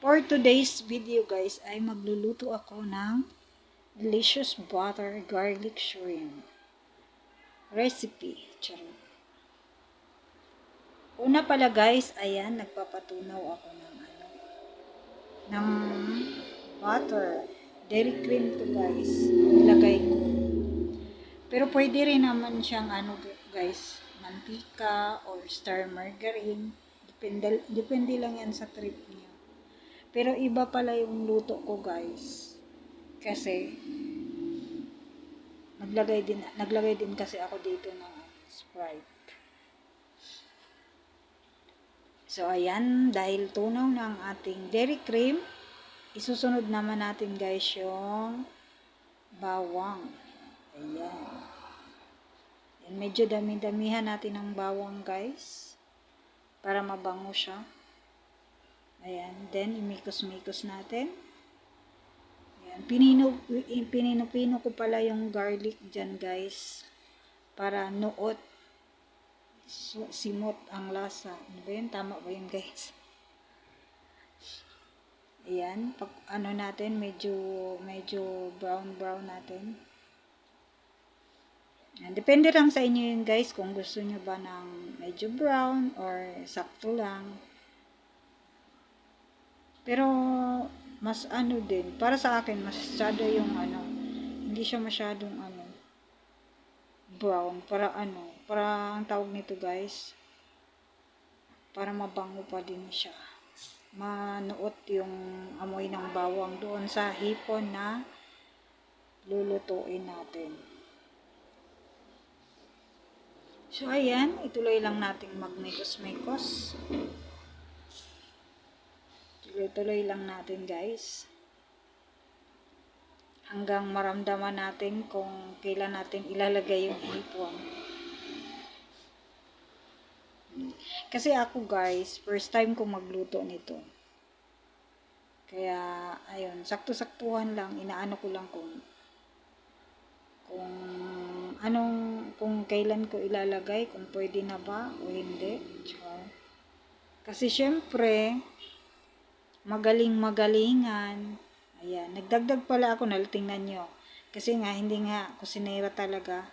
For today's video guys ay magluluto ako ng delicious butter garlic shrimp recipe. Charot. Una pala guys, ayan, nagpapatunaw ako ng butter. Dairy cream to guys. Ilagay ko. Pero pwede rin naman siyang guys, mantika or star margarine. Depende lang yan sa trip niyo. Pero iba pala yung luto ko guys. Kasi naglagay din kasi ako dito ng Sprite. So ayan, dahil tunaw ng ating dairy cream, isusunod naman natin guys yung bawang. Ayan. Ayan, medyo dami-damihan natin ng bawang guys para mabango siya. Ayan, then imikos-mikos natin. Ayan, pinino ko pala yung garlic dyan guys para nuot, simot ang lasa. Ano ba yun? Tama ba yun guys? Ayan, pag natin, medyo brown natin. Ayan, depende lang sa inyo yun guys kung gusto nyo ba ng medyo brown or sakto lang. Pero mas din, para sa akin masyado yung hindi siya masyadong brown, para ang tawag nito guys, para mabango pa din siya. Manuot yung amoy ng bawang doon sa hipon na lulutuin natin. So ayan, ituloy lang nating magmekos-mekos. Tuloy lang natin guys. Hanggang maramdaman natin kung kailan natin ilalagay yung hipon. Kasi ako guys, first time ko magluto nito. Kaya ayun, sakto-saktuhan lang, inaano ko lang kung kailan ko ilalagay, kung pwede na ba o hindi. Kasi syempre, magalingan. Ayan, nagdagdag pala ako, tingnan nyo. Kasi nga, hindi nga kusinera talaga.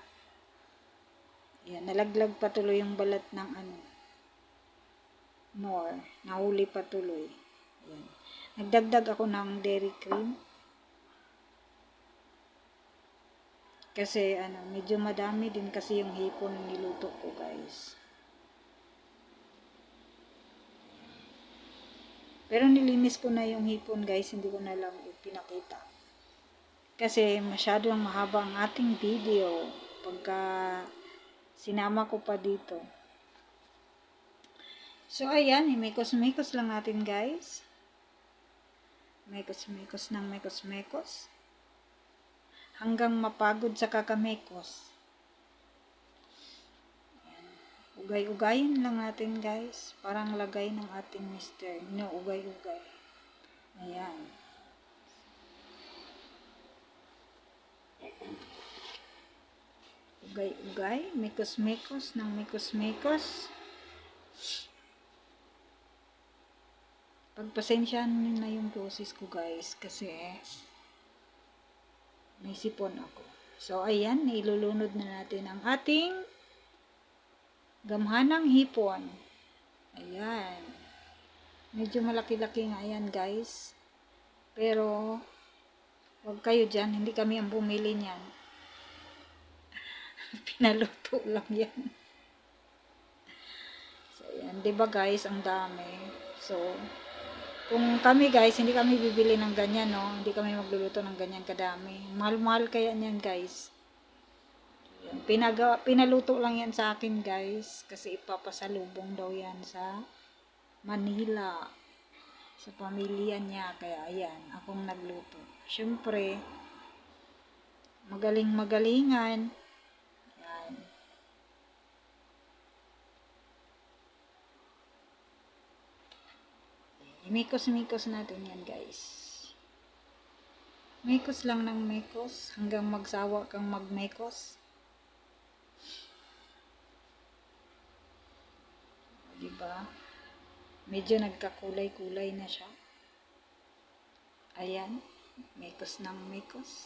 Ayan, nalaglag pa tuloy yung balat ng nahuli pa tuloy. Ayan. Nagdagdag ako ng dairy cream. Kasi medyo madami din kasi yung hipon niluto ko guys. Pero nilinis ko na yung hipon guys, hindi ko na lang pinakita. Kasi masyadong mahaba ang ating video pagka sinama ko pa dito. So ayan, imekos-mekos lang natin guys. Mekos-mekos ng mekos-mekos. Hanggang mapagod sa kakamekos. Ugay-ugayin lang natin guys. Parang lagay ng ating mister. Ugay-ugay. Ayan. Ugay-ugay. Mekos-mekos ng mekos-mekos. Pagpasensyahan nyo na yung boses ko guys. Kasi may sipon ako. So ayan. Ilulunod na natin ang ating gamhanang hipon. Ayan. Medyo malaki-laki nga yan guys. Pero wag kayo dyan. Hindi kami ang bumili niyan. Pinaluto lang yan. So ayan. Diba guys, ang dami. So kung kami guys, hindi kami bibili ng ganyan, no? Hindi kami magluluto ng ganyan kadami. Mahal-mahal kaya niyan guys. Pinaluto lang yan sa akin guys, kasi ipapasalubong daw yan sa Manila, sa pamilya niya. Kaya ayan, akong nagluto. Syempre, magalingan. Ayan. Imikos-mikos natin yan guys. Mekos lang ng mekos hanggang magsawa kang magmekos. Diba? Medyo nagkakulay-kulay na siya. Ayan, mekos ng mekos.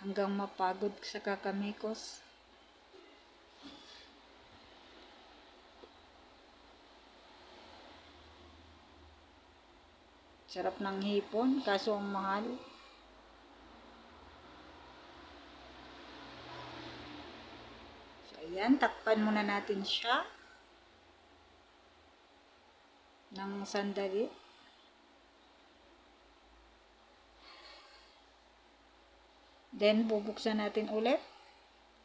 Hanggang mapagod sa kakamekos. Sarap ng hipon, kaso ang mahal. So, ayan, takpan muna natin siya ng sandali. Then, bubuksan natin ulit.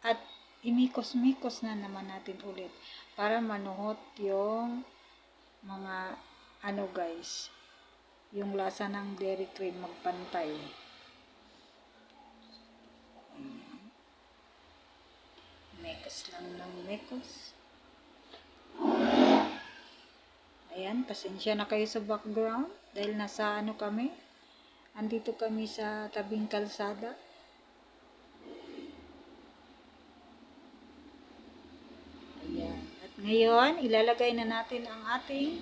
At imikos-mikos na naman natin ulit para manuhot yung mga guys, yung lasa ng dairy cream magpantay. Mekos lang ng mekos. Ayan, pasensya na kayo sa background dahil nasa kami. Andito kami sa tabing kalsada. Ayan. At ngayon, ilalagay na natin ang ating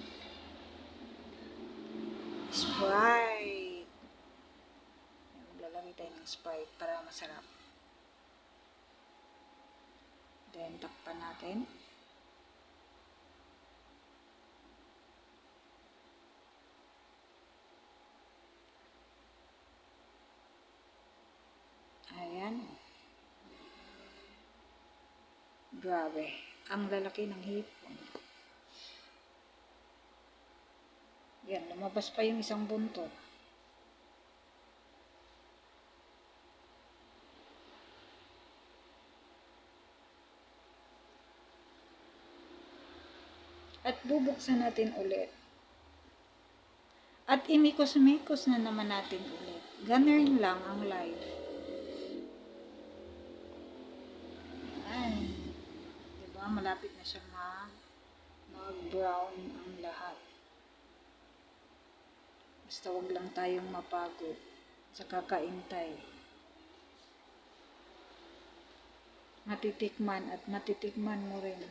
Sprite. Maglalagay tayo ng Sprite para masarap. Then, takpan natin. Ayan. Grabe. Ang lalaki ng hipon. Yan, lumabas pa yung isang buntot. At bubuksan natin ulit. At imikos-mikos na naman natin ulit. Ganun lang ang life. Ayan. Diba? Malapit na siya mag-brown ang lahat. Basta wag lang tayong mapagod sa kakaintay. Matitikman at matitikman mo rin.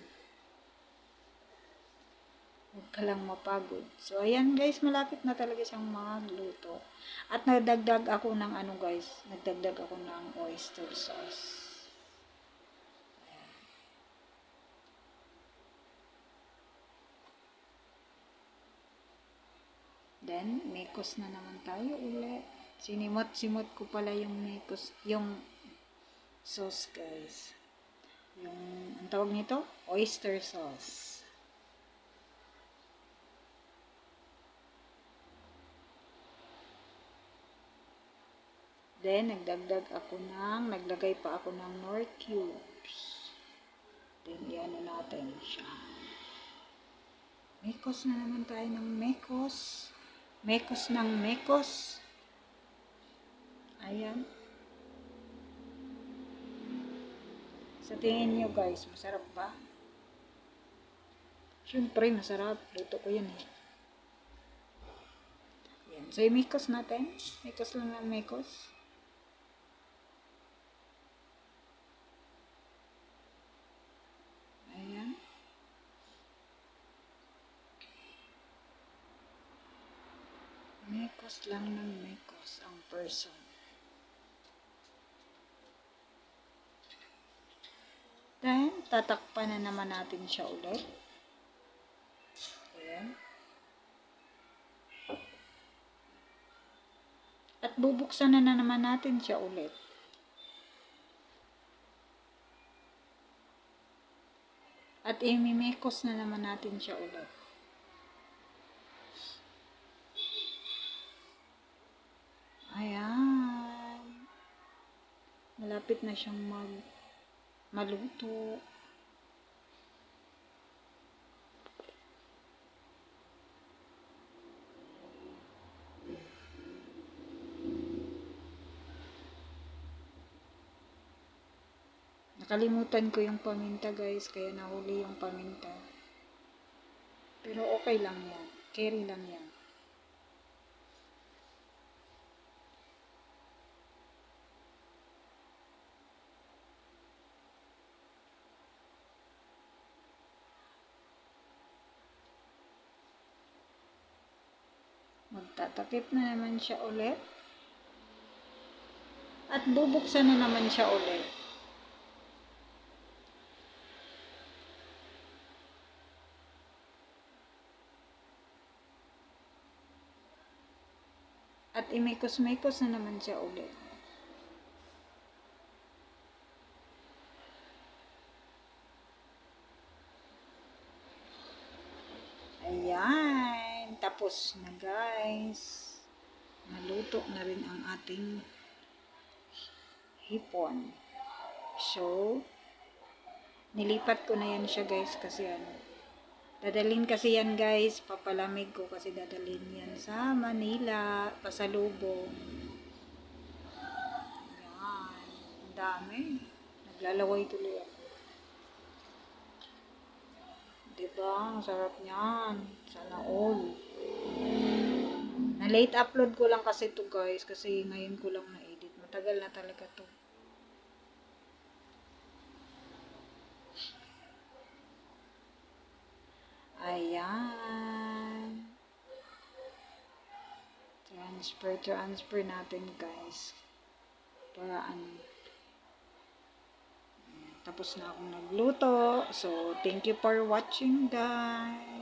Huwag ka lang mapagod. So, ayan guys, malapit na talaga siyang magluto. At nagdagdag ako ng guys, nagdagdag ako ng oyster sauce. Ayan. Then, mekos na naman tayo ulit. Sinimot-simot ko pala yung mekos, yung sauce guys. Yung, ang tawag nito? Oyster sauce. Then, naglagay pa ako ng Knorr cubes. Then, iano natin siya. Mekos na naman tayo ng mekos. Mekos ng mekos. Ayan. Sa tingin nyo guys, masarap ba? Siyempre, masarap. Luto ko yan eh. Ayan. So, yung mekos natin. Mekos lang ng mekos. Mekos lang ng mekos ang person. Then, tatakpan na naman natin siya ulit. Ayan. At bubuksan na naman natin siya ulit. At imimekos na naman natin siya ulit. Ayan. Malapit na siyang maluto. Nakalimutan ko yung paminta guys, kaya nahuli yung paminta. Pero okay lang yan. Carry lang yan. Magtatakip na naman siya ulit. At bubuksan na naman siya ulit. At imikos-mikos na naman siya ulit. Ayan. Tapos na guys. Naluto na rin ang ating hipon. So, nilipat ko na yan siya guys kasi dadalhin kasi yan guys, papalamig ko kasi dadalhin yan sa Manila, pasalubong. Yan, ang dami. Naglalaway tuloy ako. Diba? Ang sarap niyan. Sana all. Na-late upload ko lang kasi to guys kasi ngayon ko lang na-edit. Matagal na talaga to. Ayan. Transfer natin guys. Para tapos na akong nagluto. So, thank you for watching guys.